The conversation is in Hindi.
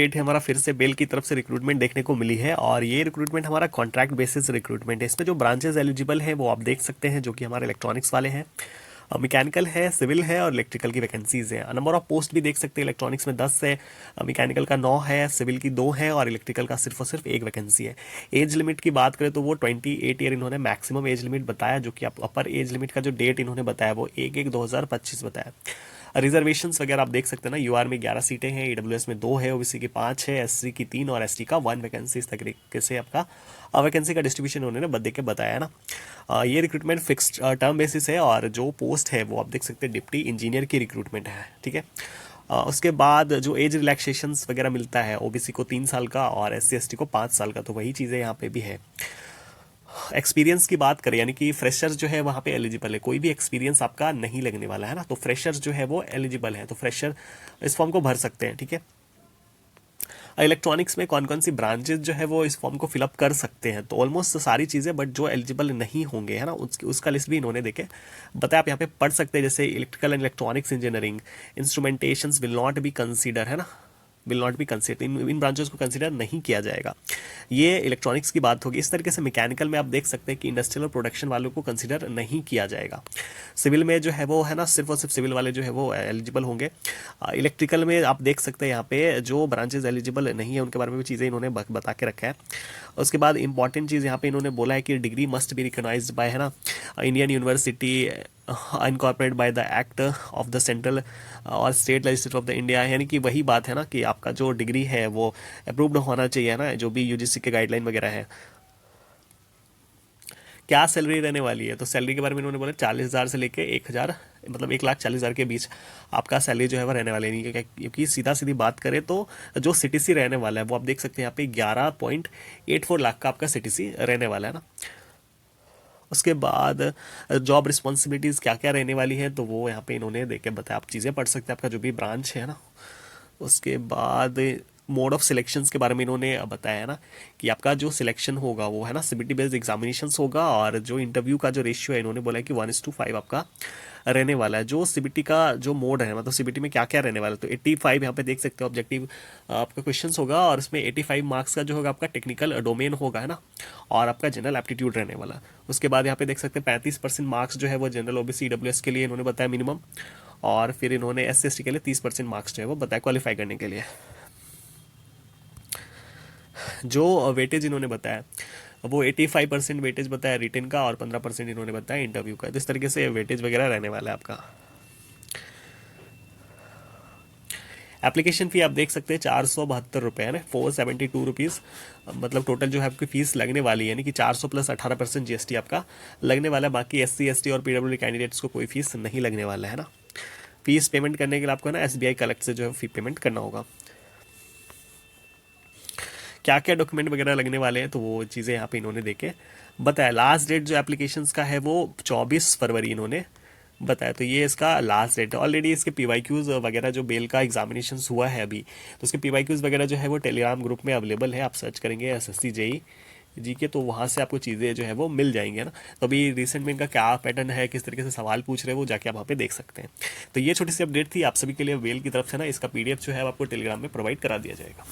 डेट है हमारा फिर से बेल की तरफ से रिक्रूटमेंट देखने को मिली है और ये रिक्रूटमेंट हमारा कॉन्ट्रैक्ट बेसिस रिक्रूटमेंट है। इसमें जो ब्रांचेस एलिजिबल हैं वो आप देख सकते हैं, जो कि हमारे इलेक्ट्रॉनिक्स वाले हैं, मैकेनिकल है, सिविल है और इलेक्ट्रिकल की वैकेंसीज है। नंबर ऑफ पोस्ट भी देख सकते हैं, इलेक्ट्रॉनिक्स में 10 है, मैकेनिकल का 9 है, सिविल की 2 है और इलेक्ट्रिकल का सिर्फ और सिर्फ एक वैकेंसी है। एज लिमिट की बात करें तो वो 28 ईयर इन्होंने मैक्सिमम एज लिमिट बताया, जो कि अपर एज लिमिट का जो डेट इन्होंने बताया वो 1/1/2025 बताया। रिजर्वेशंस वगैरह आप देख सकते हैं ना, यूआर में 11 सीटें हैं, ईडब्ल्यूएस में 2 है, ओबीसी की 5 है, एससी की 3 और एसटी का 1 वैकेंसी। इस तरीके से आपका वैकेंसी का डिस्ट्रीब्यूशन उन्होंने बदल के बताया ना। ये रिक्रूटमेंट फिक्स्ड टर्म बेसिस है और जो पोस्ट है वो आप देख सकते हैं डिप्टी इंजीनियर की रिक्रूटमेंट है, ठीक है। उसके बाद जो एज रिलैक्सेशंस वगैरह मिलता है, ओबीसी को 3 साल का और एससी एसटी को 5 साल का, तो वही चीज़ें यहाँ पे भी है। एक्सपीरियंस की बात करें, यानी कि फ्रेशर्स जो है वहाँ पे एलिजिबल है, कोई भी एक्सपीरियंस आपका नहीं लगने वाला है ना, तो फ्रेशर्स जो है वो एलिजिबल है, तो फ्रेशर इस फॉर्म को भर सकते हैं, ठीक है। इलेक्ट्रॉनिक्स में कौन कौन सी ब्रांचेस जो है वो इस फॉर्म को फिलअप कर सकते हैं, तो ऑलमोस्ट सारी चीज़ें, बट जो एलिजिबल नहीं होंगे है ना, उसका लिस्ट भी इन्होंने देखे बताया, आप यहाँ पे पढ़ सकते हैं। जैसे electrical and electronics engineering, instrumentations will not be consider, है ना, विल नॉट बी कंसिडर, इन ब्रांचेस को कंसिडर नहीं किया जाएगा। ये इलेक्ट्रॉनिक्स की बात होगी। इस तरीके से मैकेनिकल में आप देख सकते हैं कि इंडस्ट्रियल और प्रोडक्शन वालों को कंसिडर नहीं किया जाएगा। सिविल में जो है वो है ना, सिर्फ और सिर्फ सिविल वाले जो है वो एलिजिबल होंगे। इलेक्ट्रिकल में आप देख सकते हैं यहाँ पे जो ब्रांचेस एलिजिबल नहीं है उनके बारे में भी चीज़ें इन्होंने बता के रखा है। उसके बाद इंपॉर्टेंट चीज़ यहाँ पे इन्होंने बोला है कि degree must be recognised by, है ना, Indian university incorporate by the act of the central और state legislature of the India, यानी कि वही बात है ना कि आपका जो डिग्री है वो अप्रूव्ड होना चाहिए ना, जो भी यूजीसी के गाइडलाइन वगैरह है। क्या सैलरी रहने वाली है, तो सैलरी के बारे में इन्होंने बोला 40,000 से लेके 1,000, मतलब 1,40,000 के बीच आपका सैलरी जो है वो रहने वाली है। नहीं, क्योंकि सीधा सीधी बात करें तो जो सीटीसी रहने वाला है वो आप देख सकते हैं यहाँ पे 11.84 लाख का आपका सीटीसी रहने वाला है ना। उसके बाद जॉब रिस्पॉन्सिबिलिटीज़ क्या क्या रहने वाली है, तो वो यहाँ पे इन्होंने देख के बताया, आप चीज़ें पढ़ सकते हैं, आपका जो भी ब्रांच है ना। उसके बाद मोड ऑफ सिलेक्शंस के बारे में इन्होंने बताया है ना, कि आपका जो सिलेक्शन होगा वो है ना सीबीटी बेस्ड एग्जामिनेशंस होगा, और जो इंटरव्यू का जो रेशियो है इन्होंने बोला है कि 1:5 आपका रहने वाला है। जो सीबीटी का जो मोड है, मतलब सीबीटी में क्या क्या रहने वाला है, तो 85 यहाँ पे देख सकते हो ऑब्जेक्टिव आपका क्वेश्चंस होगा, और इसमें 85 मार्क्स का जो होगा आपका टेक्निकल डोमेन होगा, है ना, और आपका जनरल एप्टीट्यूड रहने वाला है। उसके बाद यहाँ पे देख सकते हैं 35% मार्क्स जो है वो जनरल ओबीसी ईडब्ल्यूएस के लिए इन्होंने बताया मिनिमम, और फिर इन्होंने एससी एसटी के लिए 30% मार्क्स जो है वो बताया क्वालिफाई करने के लिए। जो वेटेज इन्होंने बताया वो 85% वेटेज बताया रिटन का, और 15% इन्होंने बताया इंटरव्यू का। तो इस तरीके से वेटेज वगैरह रहने वाला है आपका। एप्लीकेशन फ़ी आप देख सकते हैं 472 है ना, 472 रुपीज़, मतलब टोटल जो है आपकी फ़ीस लगने वाली है, यानी कि 400 प्लस 18% जीएसटी आपका लगने वाला है। बाकी एससी एसटी और पीडब्ल्यूडी कैंडिडेट्स को कोई फीस नहीं लगने वाला है ना। फीस पेमेंट करने के लिए आपको ना एसबीआई कलेक्ट से जो है फी पेमेंट करना होगा। क्या क्या डॉक्यूमेंट वगैरह लगने वाले हैं, तो वो चीज़ें यहाँ पे इन्होंने देखे बताया। लास्ट डेट जो एप्लीकेशंस का है वो 24 फरवरी इन्होंने बताया, तो ये इसका लास्ट डेट है। ऑलरेडी इसके पीवाईक्यूज़ वगैरह जो बेल का एग्जामिनेशन हुआ है अभी, तो उसके पीवाईक्यूज़ वगैरह जो है वो टेलीग्राम ग्रुप में अवेलेबल है, आप सर्च करेंगे एसएससी जेई जी के, तो वहाँ से आपको चीज़ें जो है वो मिल जाएंगे ना। तो अभी रिसेंट में इनका क्या पैटर्न है, किस तरीके से सवाल पूछ रहे हैं, वो जाके आप वहाँ पे देख सकते हैं। तो ये छोटी सी अपडेट थी आप सभी के लिए बेल की तरफ से ना, इसका पीडीएफ जो है आपको टेलीग्राम में प्रोवाइड करा दिया जाएगा।